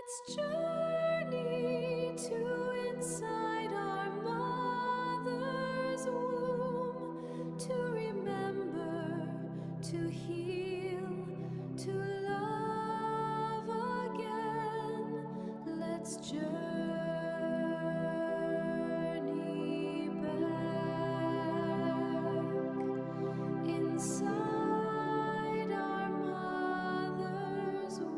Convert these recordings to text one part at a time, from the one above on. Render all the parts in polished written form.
Let's journey to inside our mother's womb, to remember, to heal, to love again. Let's journey back inside our mother's womb.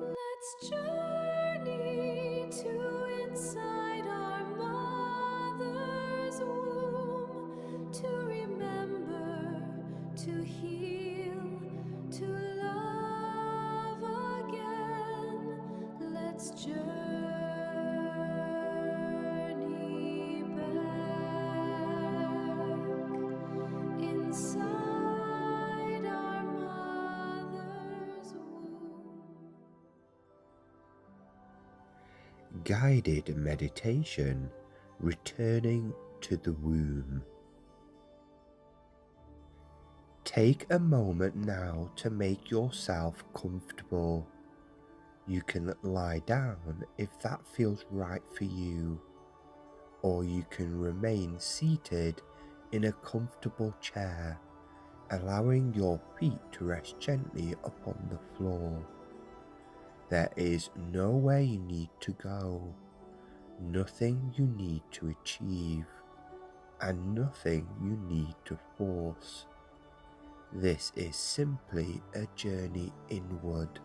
Let's journey to inside our mother's womb, to remember, to heal, to love again. Let's journey back inside our mother's womb. Guided meditation, returning to the womb. Take a moment now to make yourself comfortable. You can lie down if that feels right for you, or you can remain seated in a comfortable chair, allowing your feet to rest gently upon the floor. There is nowhere you need to go, nothing you need to achieve, and nothing you need to force. This is simply a journey inward,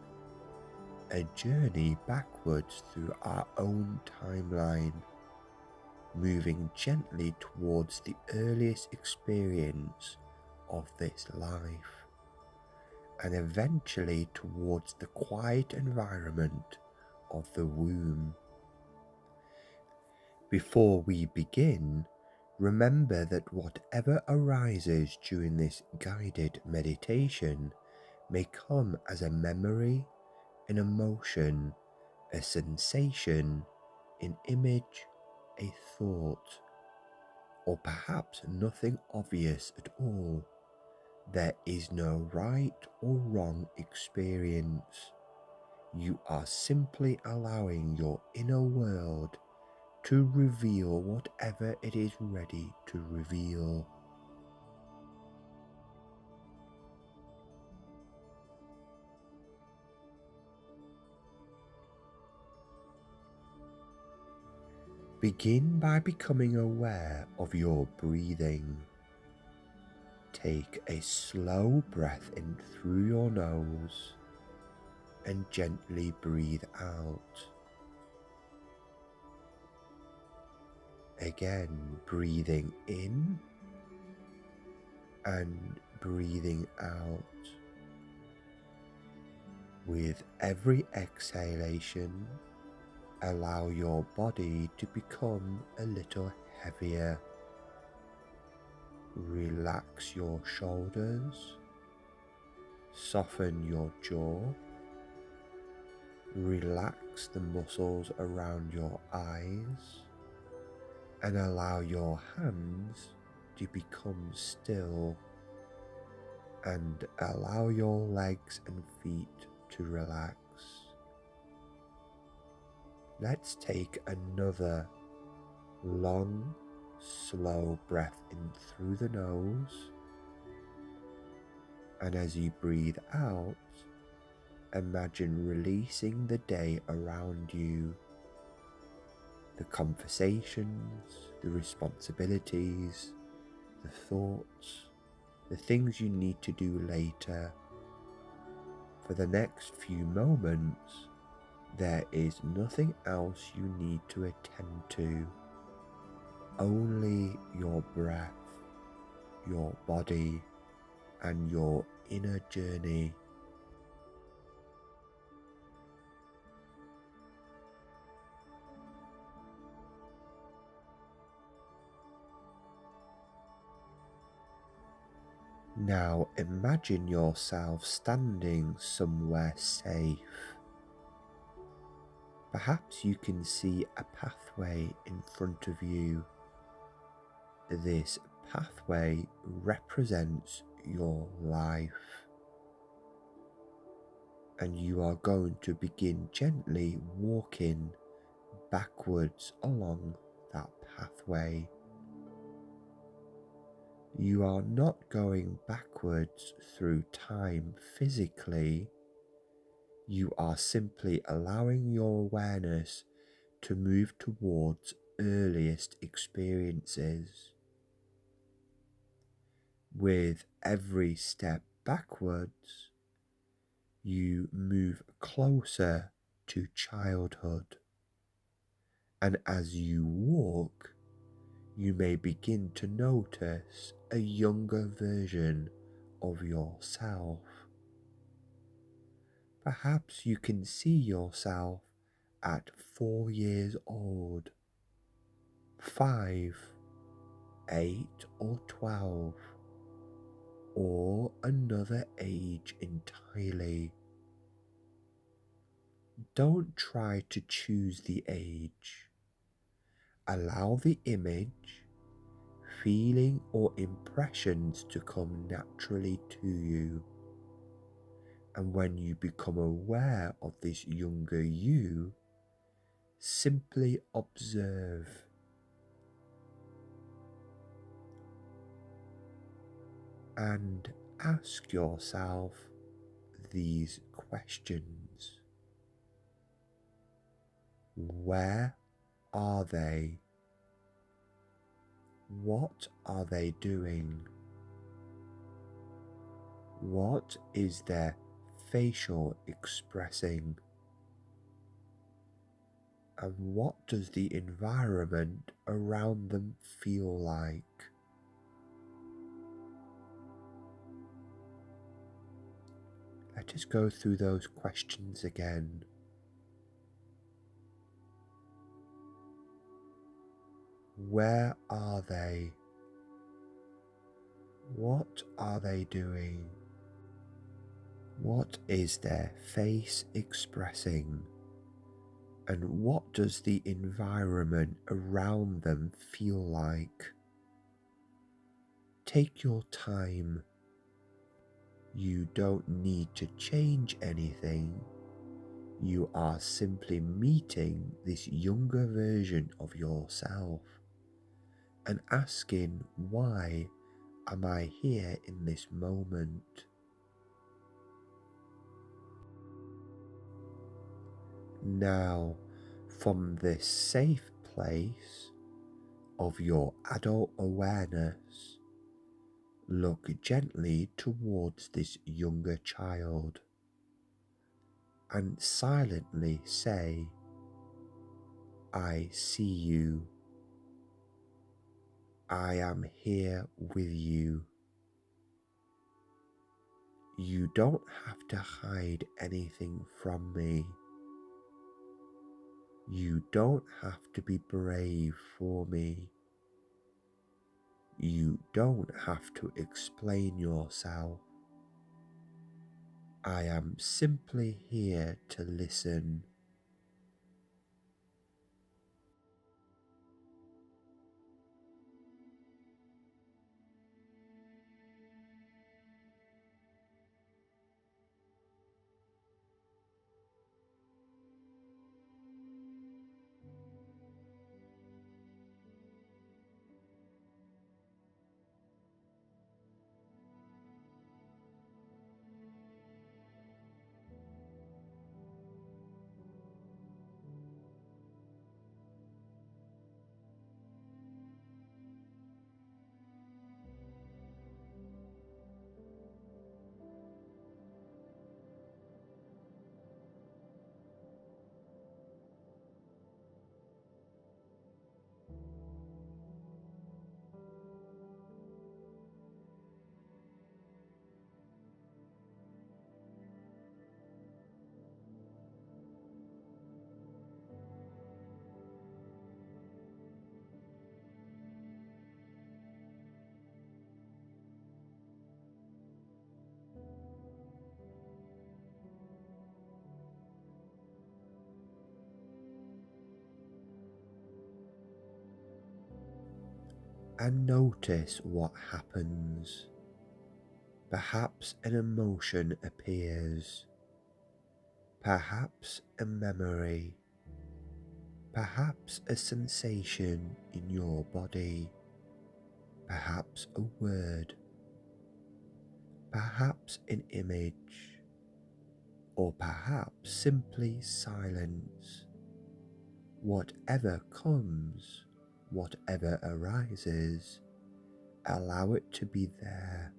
a journey backwards through our own timeline, moving gently towards the earliest experience of this life, and eventually towards the quiet environment of the womb. Before we begin, remember that whatever arises during this guided meditation may come as a memory, an emotion, a sensation, an image, a thought, or perhaps nothing obvious at all. There is no right or wrong experience. You are simply allowing your inner world to reveal whatever it is ready to reveal. Begin by becoming aware of your breathing. Take a slow breath in through your nose and gently breathe out. Again, breathing in and breathing out. With every exhalation, allow your body to become a little heavier. Relax your shoulders, soften your jaw, relax the muscles around your eyes, and allow your hands to become still, and allow your legs and feet to relax. Let's take another long, slow breath in through the nose, and as you breathe out, imagine releasing the day around you, the conversations, the responsibilities, the thoughts, the things you need to do later. For the next few moments, there is nothing else you need to attend to, only your breath, your body, and your inner journey. Now imagine yourself standing somewhere safe. Perhaps you can see a pathway in front of you. This pathway represents your life. And you are going to begin gently walking backwards along that pathway. You are not going backwards through time physically. You are simply allowing your awareness to move towards earliest experiences. With every step backwards, you move closer to childhood. And as you walk, you may begin to notice a younger version of yourself. Perhaps you can see yourself at 4 years old, 5, 8 or 12, or another age entirely. Don't try to choose the age. Allow the image, feeling or impressions to come naturally to you. And when you become aware of this younger you, simply observe. And ask yourself these questions. Where are they? What are they doing? What is their facial expressing? And what does the environment around them feel like? Let us go through those questions again. Where are they? What are they doing? What is their face expressing? And what does the environment around them feel like? Take your time. You don't need to change anything. You are simply meeting this younger version of yourself and asking, why am I here in this moment? Now, from this safe place of your adult awareness, look gently towards this younger child and silently say, I see you. I am here with you. You don't have to hide anything from me. You don't have to be brave for me. You don't have to explain yourself. I am simply here to listen. And notice what happens. Perhaps an emotion appears. Perhaps a memory, perhaps a sensation in your body, perhaps a word, perhaps an image, or perhaps simply silence. Whatever comes, whatever arises, allow it to be there.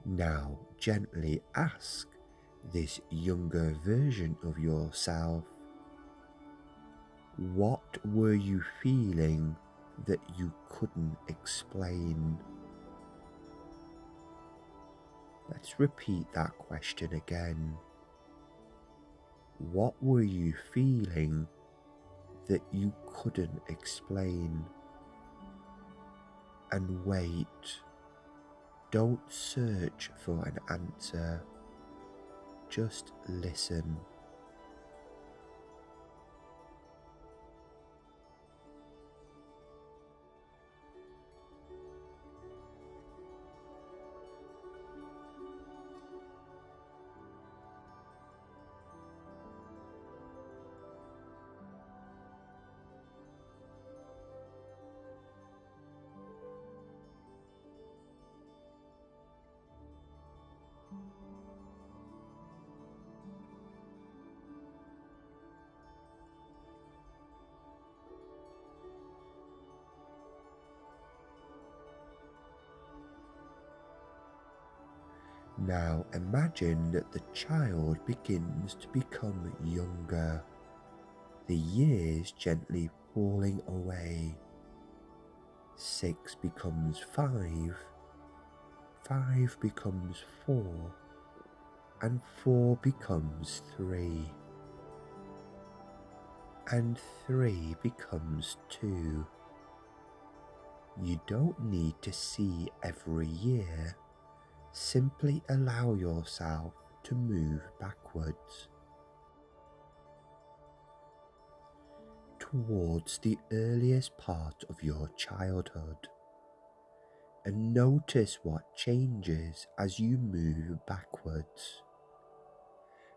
Now gently ask this younger version of yourself, what were you feeling that you couldn't explain? Let's repeat that question again. What were you feeling that you couldn't explain? And wait, don't search for an answer, just listen. Now imagine that the child begins to become younger, the years gently falling away. 6 becomes 5, 5 becomes 4, and 4 becomes 3, and 3 becomes 2. You don't need to see every year. Simply allow yourself to move backwards towards the earliest part of your childhood and notice what changes as you move backwards.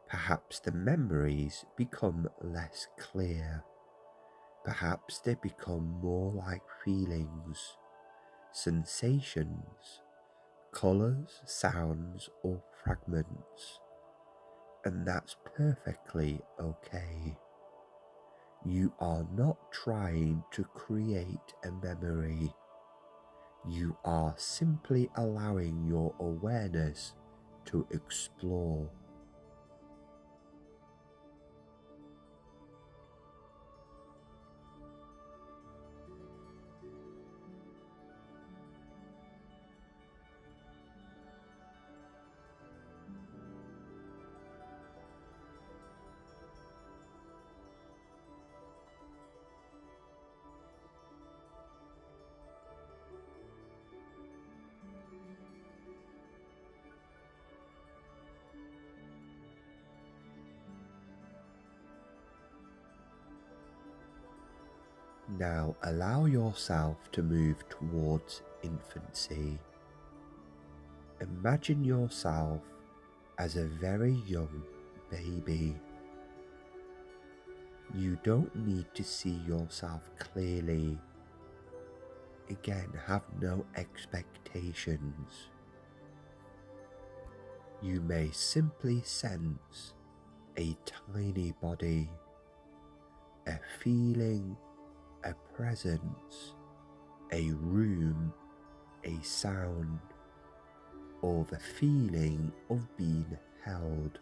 Perhaps the memories become less clear. Perhaps they become more like feelings, sensations, colours, sounds, or fragments. And that's perfectly okay. You are not trying to create a memory. You are simply allowing your awareness to explore. Now allow yourself to move towards infancy. Imagine yourself as a very young baby. You don't need to see yourself clearly. Again, have no expectations. You may simply sense a tiny body, a feeling, a presence, a room, a sound, or the feeling of being held.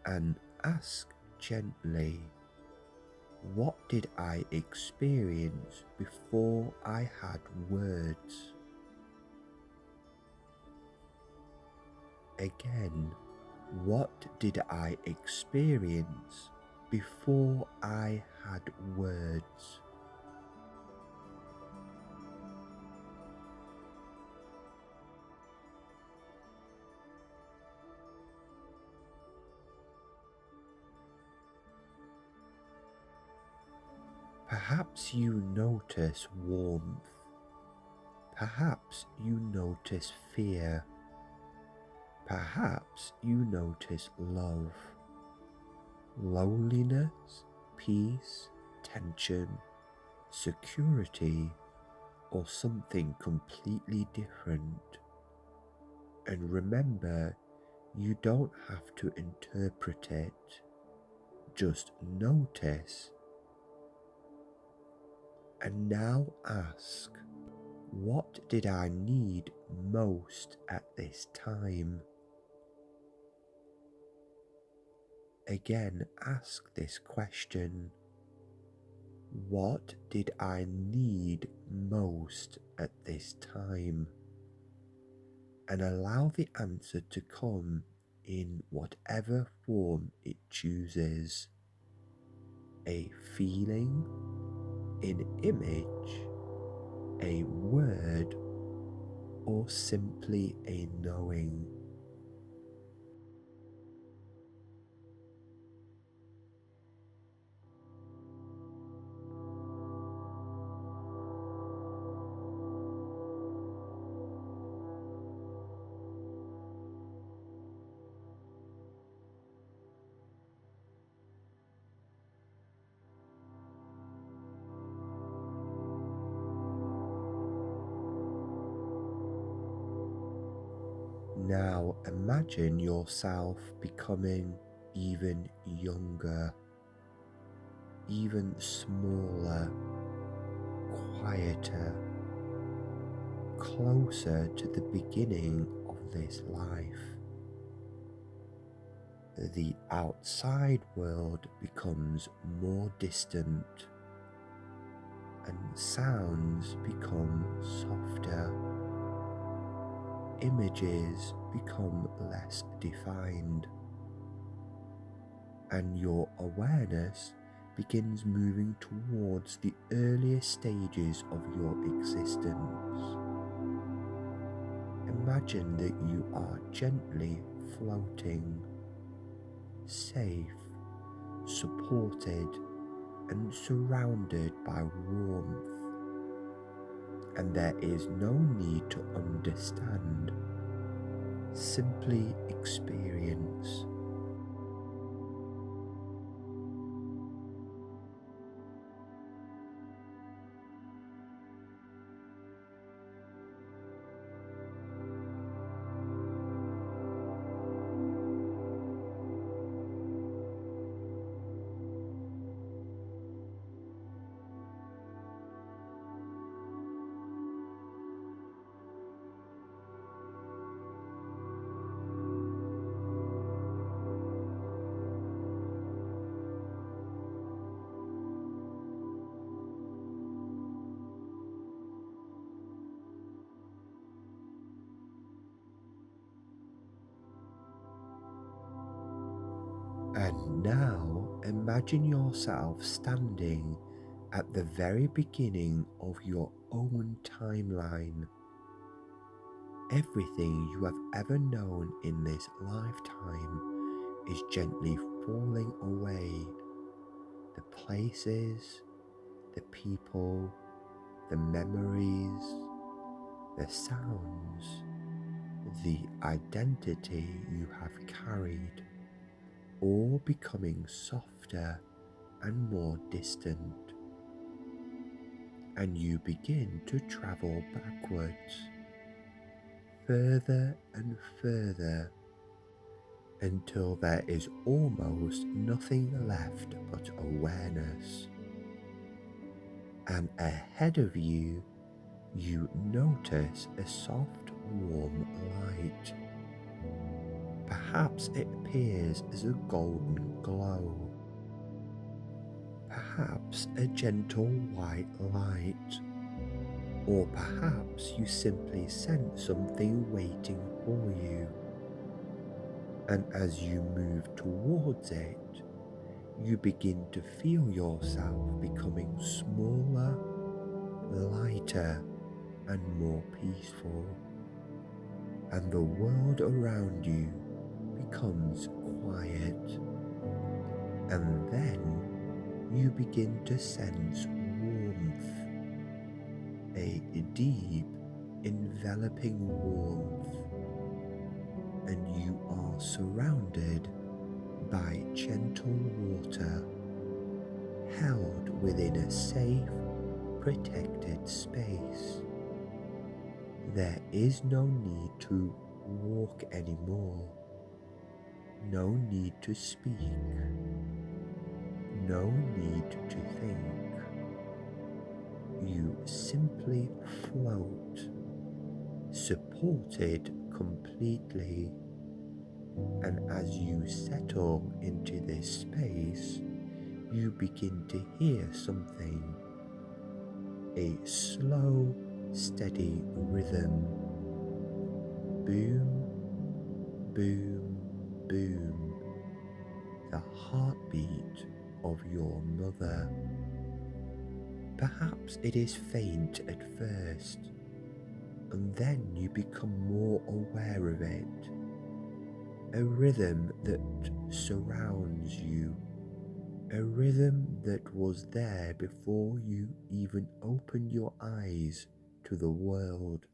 And ask gently, what did I experience before I had words? Again, what did I experience before I had words? Perhaps you notice warmth. Perhaps you notice fear. Perhaps you notice love, loneliness, peace, tension, security, or something completely different. And remember, you don't have to interpret it, just notice. And now ask, what did I need most at this time? Again, ask this question. What did I need most at this time? And allow the answer to come in whatever form it chooses. A feeling, an image, a word, or simply a knowing. Now imagine yourself becoming even younger, even smaller, quieter, closer to the beginning of this life. The outside world becomes more distant, and sounds become softer. Images become less defined, and your awareness begins moving towards the earliest stages of your existence. Imagine that you are gently floating, safe, supported, and surrounded by warmth. And there is no need to understand, simply experience. And now imagine yourself standing at the very beginning of your own timeline. Everything you have ever known in this lifetime is gently falling away. The places, the people, the memories, the sounds, the identity you have carried, all becoming softer and more distant. And you begin to travel backwards, further and further, until there is almost nothing left but awareness. And ahead of you, you notice a soft, warm light. Perhaps it appears as a golden glow. Perhaps a gentle white light. Or perhaps you simply sense something waiting for you. And as you move towards it, you begin to feel yourself becoming smaller, lighter, and more peaceful. And the world around you becomes quiet. And then you begin to sense warmth, a deep, enveloping warmth, and you are surrounded by gentle water, held within a safe, protected space. There is no need to walk anymore, no need to speak, no need to think. You simply float, supported completely, and as you settle into this space, you begin to hear something, a slow, steady rhythm, boom, boom, boom, the heartbeat of your mother. Perhaps it is faint at first, and then you become more aware of it, a rhythm that surrounds you, a rhythm that was there before you even opened your eyes to the world.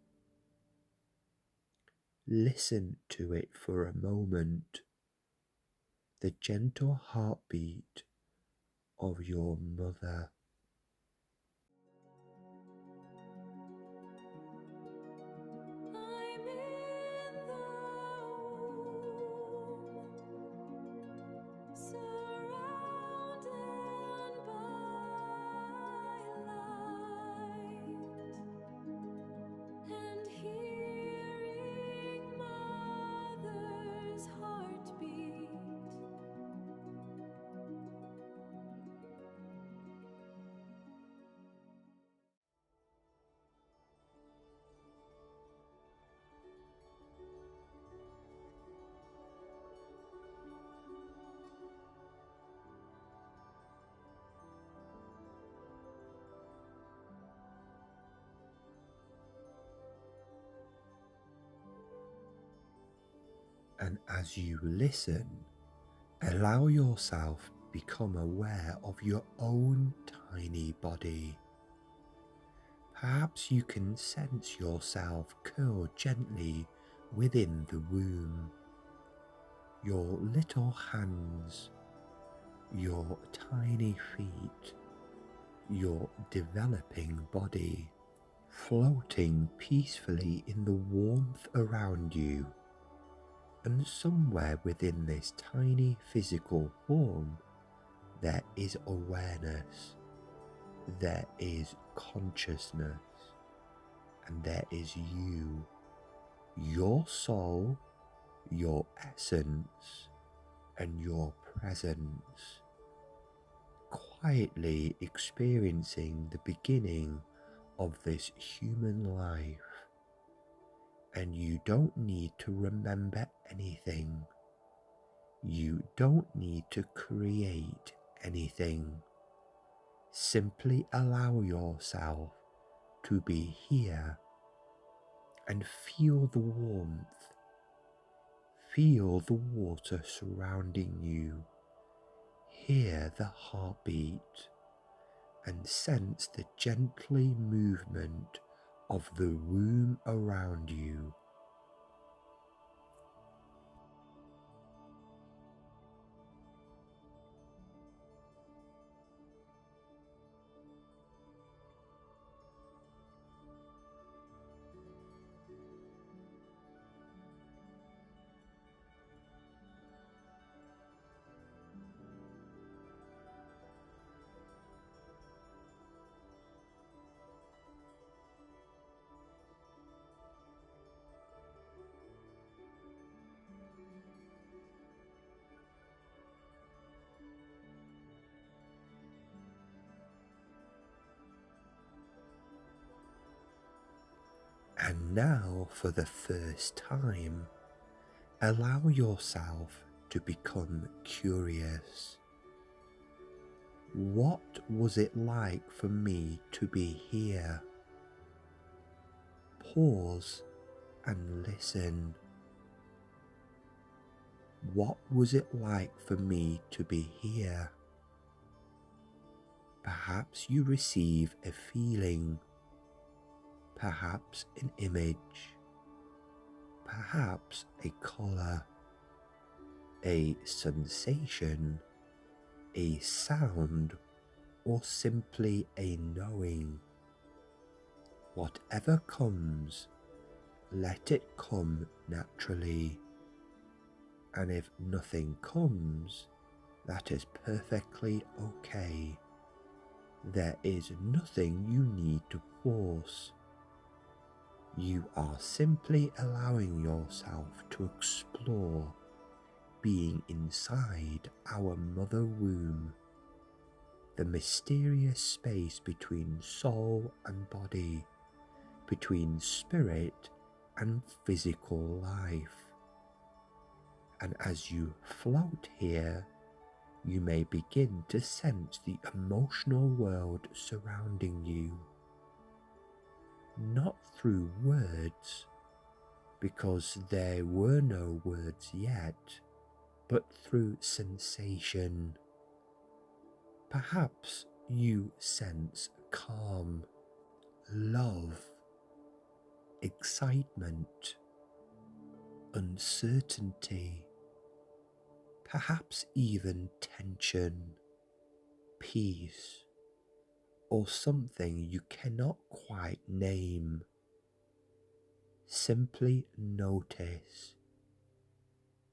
Listen to it for a moment, the gentle heartbeat of your mother. I'm in the womb, surrounded by light, and hearing mother's heartbeat. And as you listen, allow yourself become aware of your own tiny body. Perhaps you can sense yourself curl gently within the womb. Your little hands, your tiny feet, your developing body, floating peacefully in the warmth around you. And somewhere within this tiny physical form, there is awareness, there is consciousness, and there is you, your soul, your essence, and your presence, quietly experiencing the beginning of this human life. And you don't need to remember anything. You don't need to create anything. Simply allow yourself to be here and feel the warmth. Feel the water surrounding you. Hear the heartbeat and sense the gently movement of the room around you. And now, for the first time, Allow yourself to become curious. What was it like for me to be here? Pause and listen. What was it like for me to be here? Perhaps you receive a feeling, perhaps an image, perhaps a colour, a sensation, a sound, or simply a knowing. Whatever comes, let it come naturally. And if nothing comes, that is perfectly okay. There is nothing you need to force. You are simply allowing yourself to explore being inside our mother womb, the mysterious space between soul and body, between spirit and physical life. And as you float here, you may begin to sense the emotional world surrounding you, not through words, because there were no words yet, but through sensation. Perhaps you sense calm, love, excitement, uncertainty, perhaps even tension, peace, or something you cannot quite name. Simply notice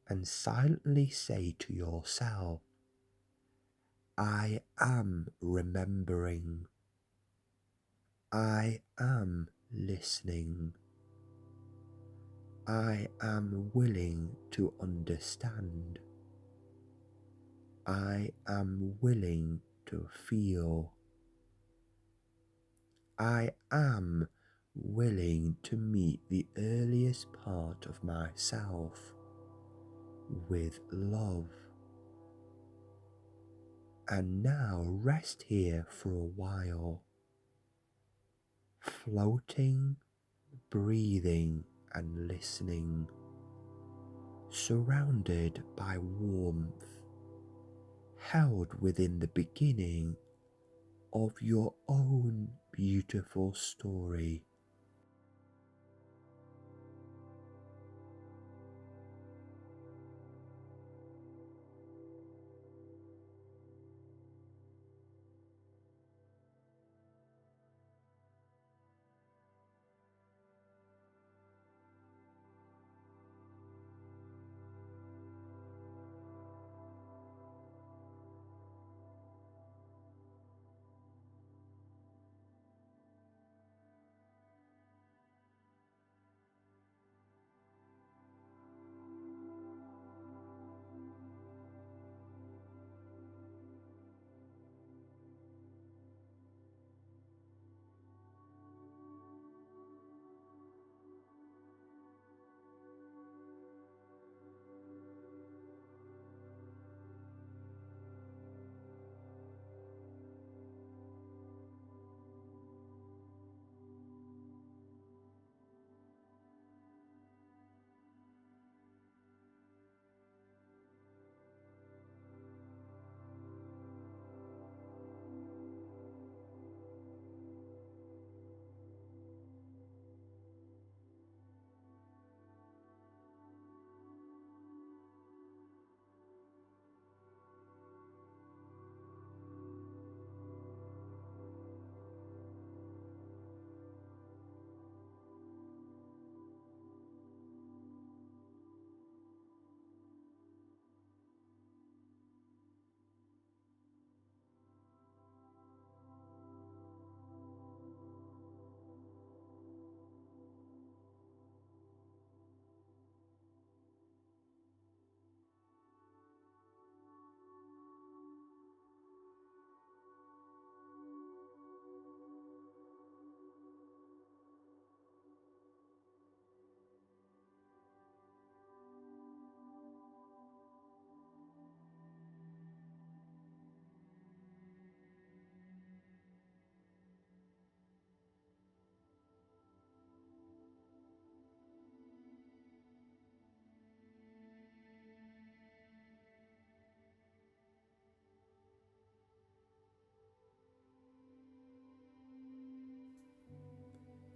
and silently say to yourself, I am remembering. I am listening. I am willing to understand. I am willing to feel. I am willing to meet the earliest part of myself with love. And now rest here for a while, floating, breathing and listening, surrounded by warmth, held within the beginning of your own beautiful story.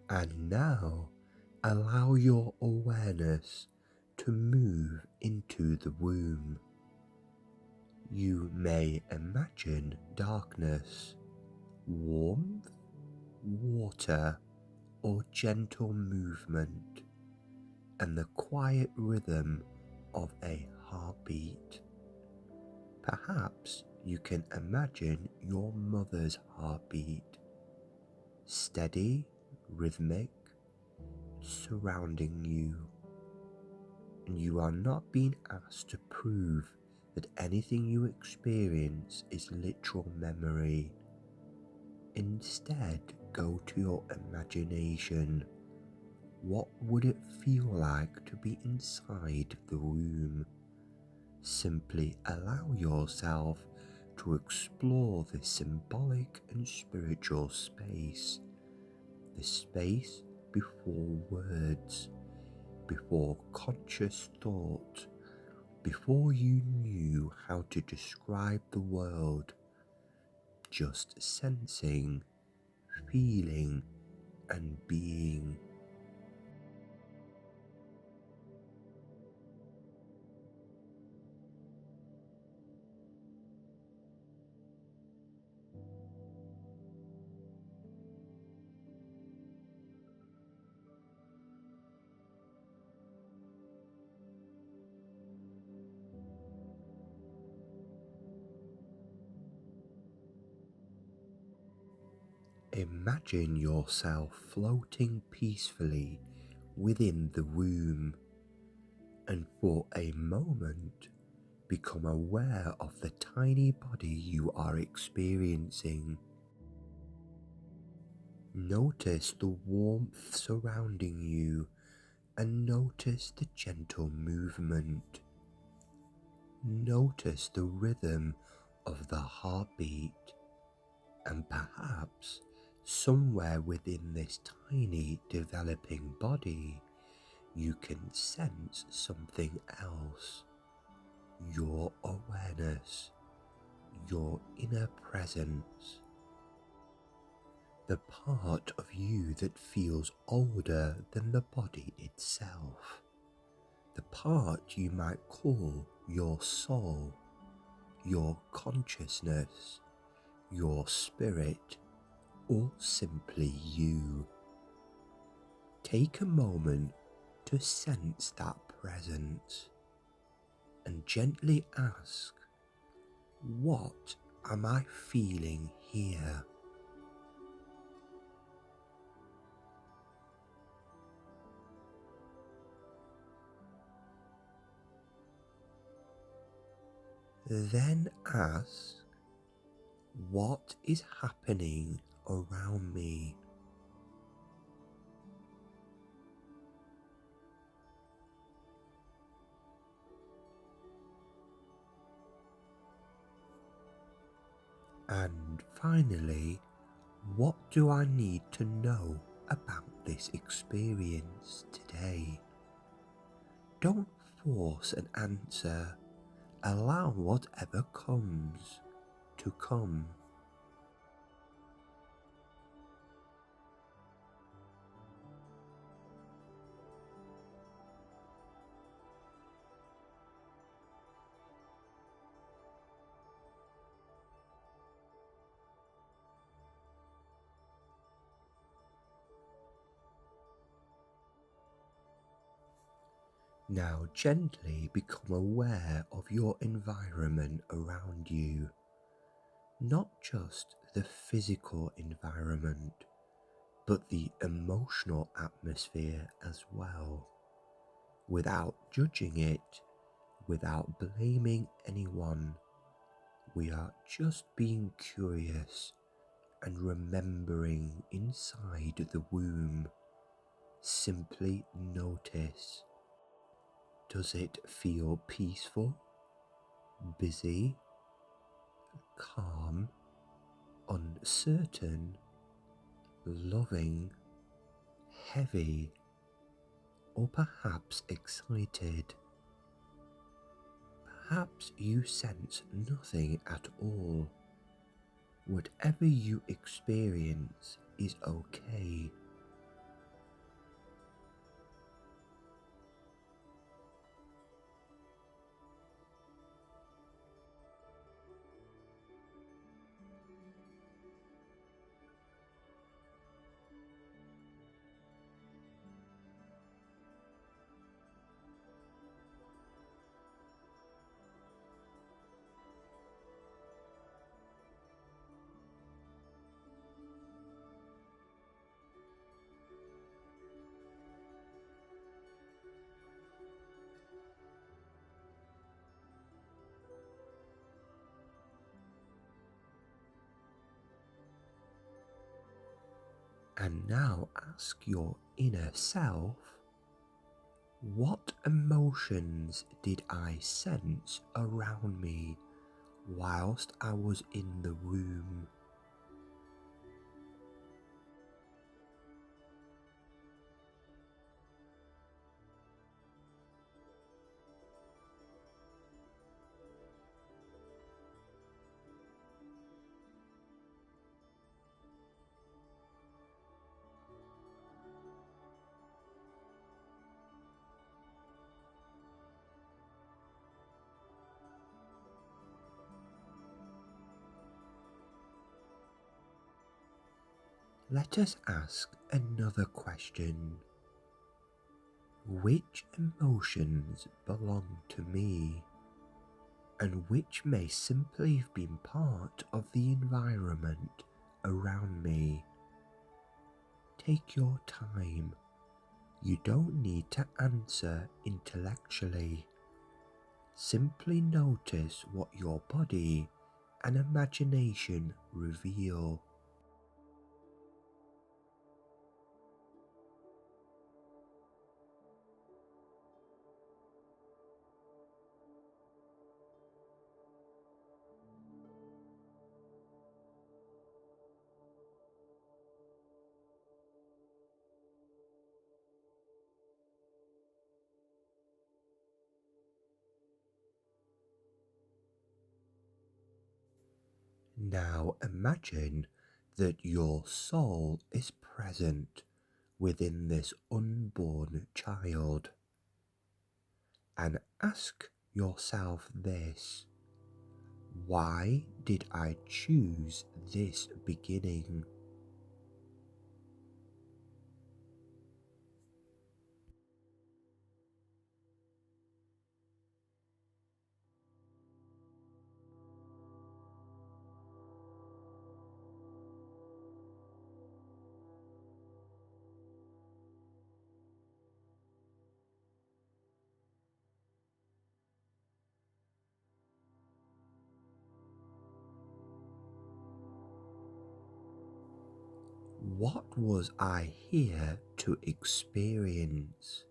And now allow your awareness to move into the womb. You may imagine darkness, warmth, water, or gentle movement, and the quiet rhythm of a heartbeat. Perhaps you can imagine your mother's heartbeat, steady, rhythmic, surrounding you. And you are not being asked to prove that anything you experience is literal memory. Instead, go to your imagination. What would it feel like to be inside the womb? Simply allow yourself to explore this symbolic and spiritual space, the space before words, before conscious thought, before you knew how to describe the world, just sensing, feeling, and being. Imagine yourself floating peacefully within the womb, and for a moment become aware of the tiny body you are experiencing. Notice the warmth surrounding you and notice the gentle movement. Notice the rhythm of the heartbeat, and perhaps somewhere within this tiny developing body you can sense something else. Your awareness, your inner presence, the part of you that feels older than the body itself, the part you might call your soul, your consciousness, your spirit, or simply you. Take a moment to sense that presence and gently ask, what am I feeling here? Then ask, what is happening around me? And finally, what do I need to know about this experience today? Don't force an answer. Allow whatever comes to come. Now gently become aware of your environment around you, not just the physical environment, but the emotional atmosphere as well, without judging it, without blaming anyone. We are just being curious and remembering inside the womb. Simply notice. Does it feel peaceful, busy, calm, uncertain, loving, heavy, or perhaps excited? Perhaps you sense nothing at all. Whatever you experience is okay. And now ask your inner self, what emotions did I sense around me whilst I was in the room? Let us ask another question. Which emotions belong to me, and which may simply have been part of the environment around me? Take your time. You don't need to answer intellectually. Simply notice what your body and imagination reveal. Now imagine that your soul is present within this unborn child, and ask yourself this: why did I choose this beginning? What was I here to experience?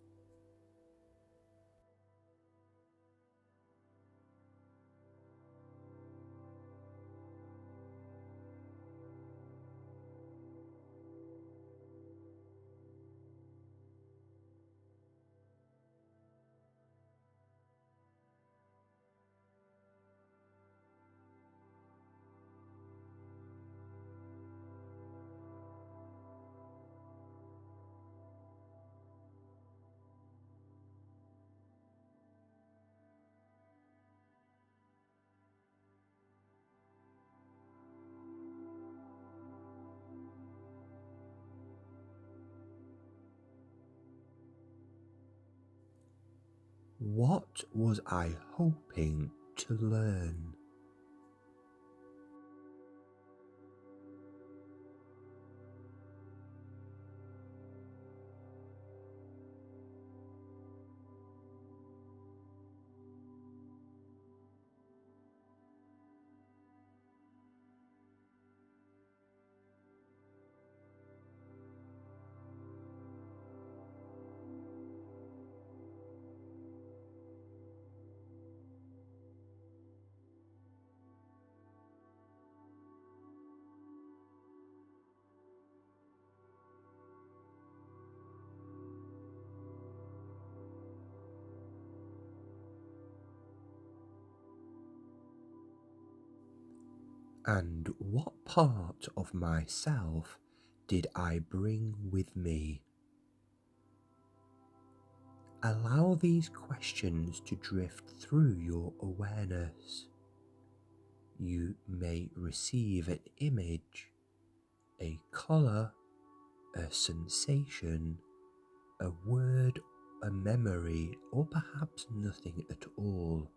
What was I hoping to learn? And what part of myself did I bring with me? Allow these questions to drift through your awareness. You may receive an image, a colour, a sensation, a word, a memory, or perhaps nothing at all.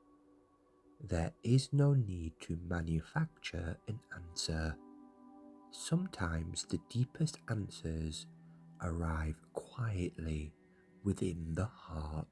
There is no need to manufacture an answer. Sometimes the deepest answers arrive quietly within the heart.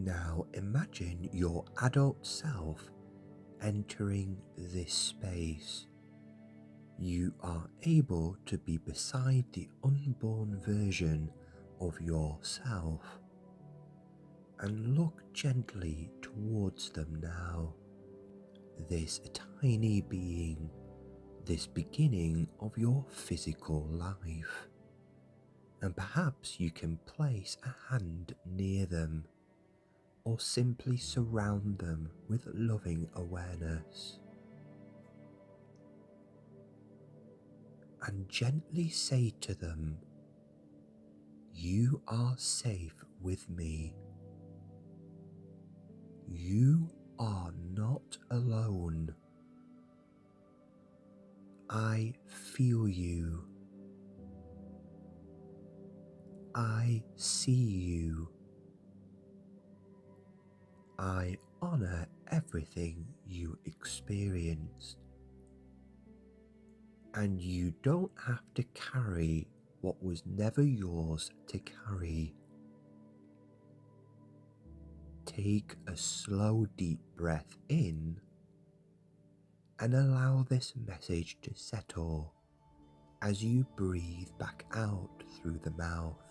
Now imagine your adult self entering this space. You are able to be beside the unborn version of yourself and look gently towards them now. This tiny being, this beginning of your physical life. And perhaps you can place a hand near them or simply surround them with loving awareness. And gently say to them, "You are safe with me. You are not alone. I feel you. I see you. I honor everything you experienced. And you don't have to carry what was never yours to carry." Take a slow, deep breath in and allow this message to settle as you breathe back out through the mouth.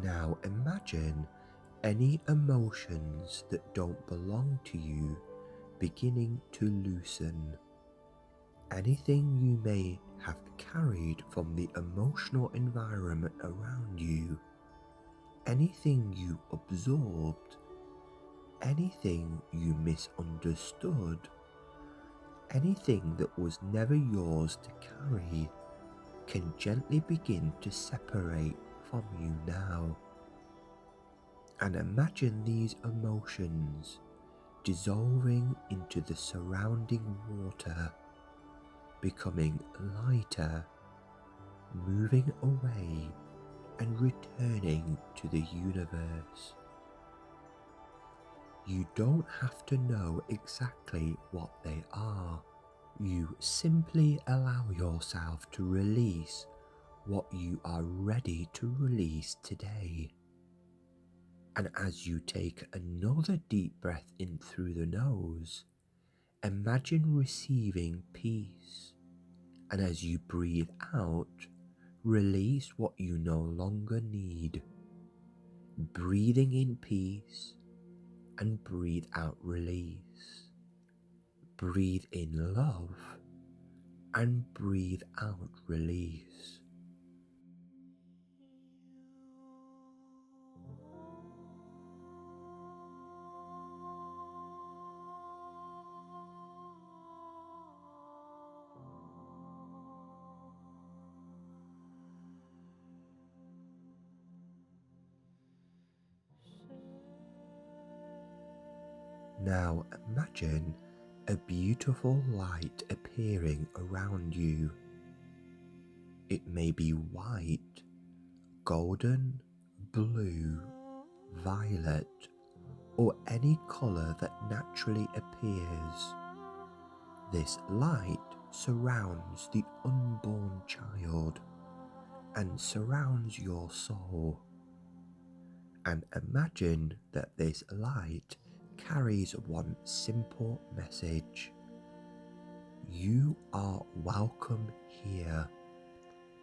Now imagine any emotions that don't belong to you beginning to loosen. Anything you may have carried from the emotional environment around you, anything you absorbed, anything you misunderstood, anything that was never yours to carry, can gently begin to separate from you now. And imagine these emotions dissolving into the surrounding water, becoming lighter, moving away and returning to the universe. You don't have to know exactly what they are. You simply allow yourself to release what you are ready to release today. And as you take another deep breath in through the nose, imagine receiving peace. And as you breathe out, release what you no longer need. Breathing in peace and breathe out release. Breathe in love and breathe out release. Now imagine a beautiful light appearing around you. It may be white, golden, blue, violet, or any colour that naturally appears. This light surrounds the unborn child and surrounds your soul. And imagine that this light carries one simple message. You are welcome here.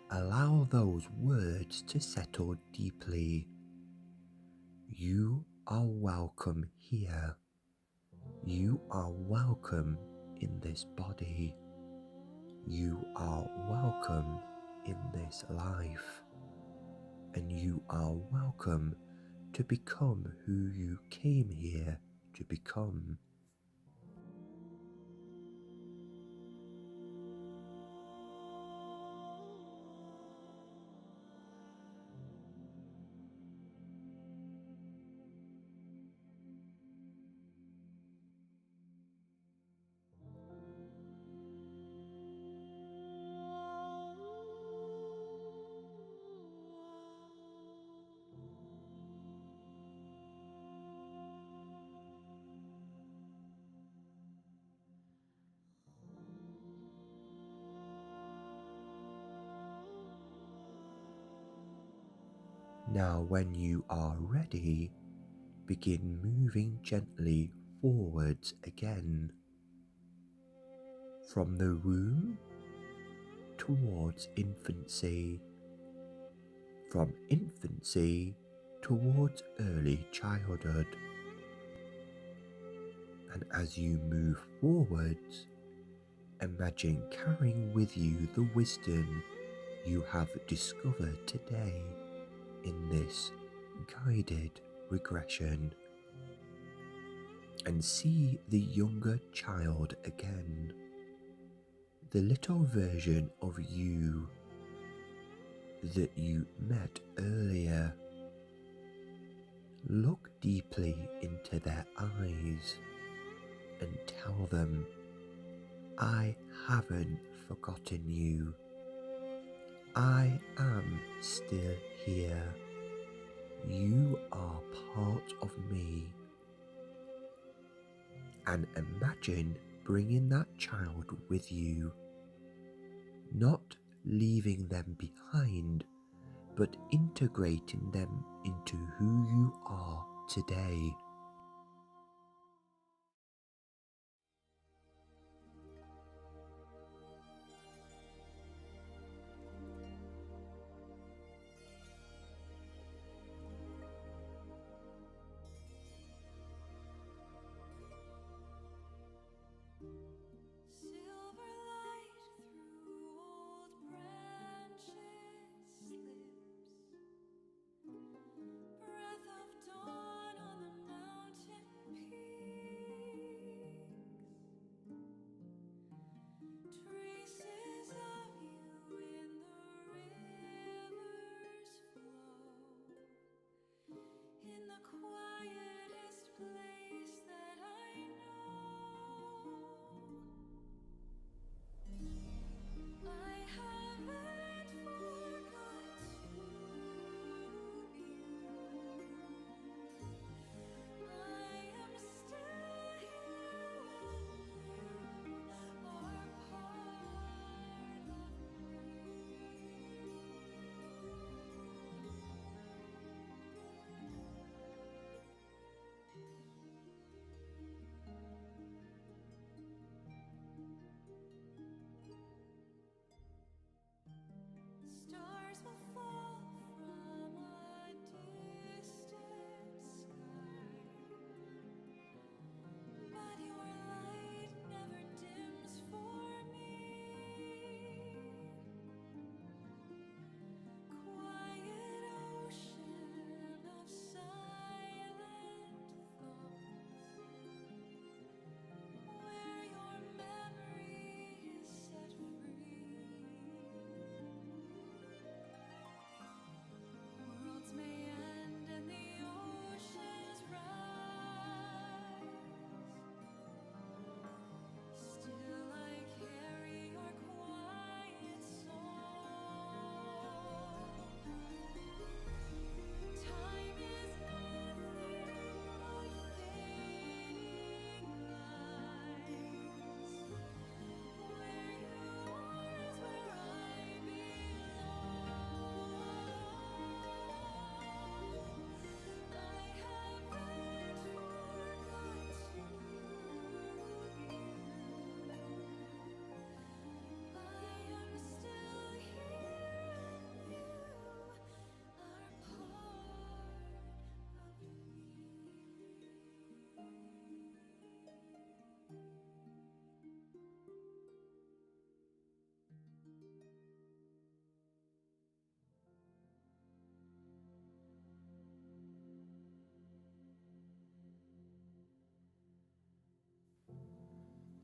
Allow those words to settle deeply. You are welcome here. You are welcome in this body. You are welcome in this life, and you are welcome to become who you came here to become. Now, when you are ready, begin moving gently forwards again, from the womb towards infancy, from infancy towards early childhood. And as you move forwards, imagine carrying with you the wisdom you have discovered today in this guided regression, and see the younger child again, the little version of you that you met earlier. Look deeply into their eyes and tell them, I haven't forgotten you. I am still here. You are part of me. And imagine bringing that child with you, not leaving them behind, but integrating them into who you are today. Silver light through old branches slips. Breath of dawn on the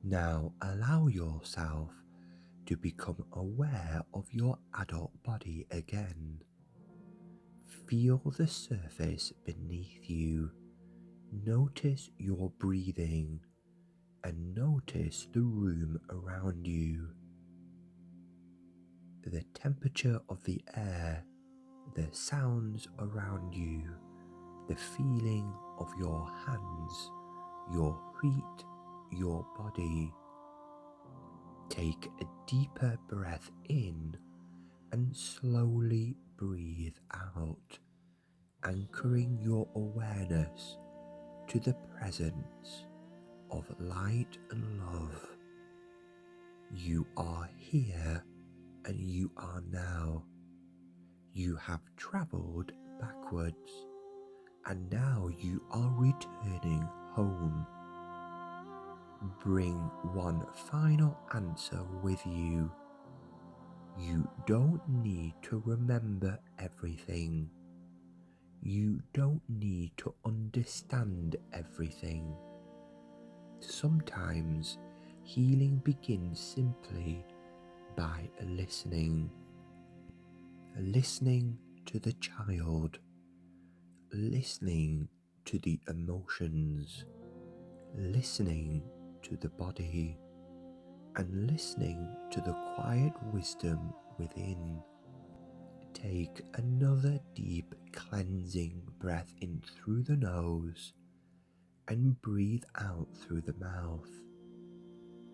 Now allow yourself to become aware of your adult body again. Feel the surface beneath you. Notice your breathing and notice the room around you. The temperature of the air, the sounds around you, the feeling of your hands, your feet, your body. Take a deeper breath in and slowly breathe out, anchoring your awareness to the presence of light and love. You are here and you are now. You have travelled backwards and now you are returning home. Bring one final answer with you. You don't need to remember everything. You don't need to understand everything. Sometimes healing begins simply by listening. Listening to the child, listening to the emotions, listening to the body, and listening to the quiet wisdom within. Take another deep cleansing breath in through the nose and breathe out through the mouth.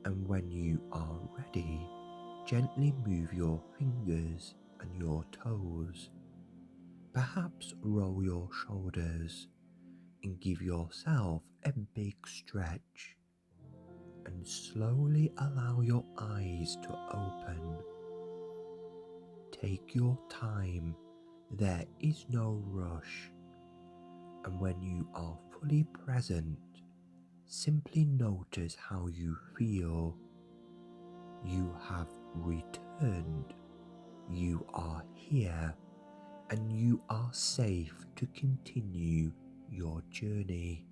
And when you are ready, gently move your fingers and your toes. Perhaps roll your shoulders and give yourself a big stretch. And slowly allow your eyes to open. Take your time, there is no rush. And when you are fully present, simply notice how you feel. You have returned. You are here and you are safe to continue your journey.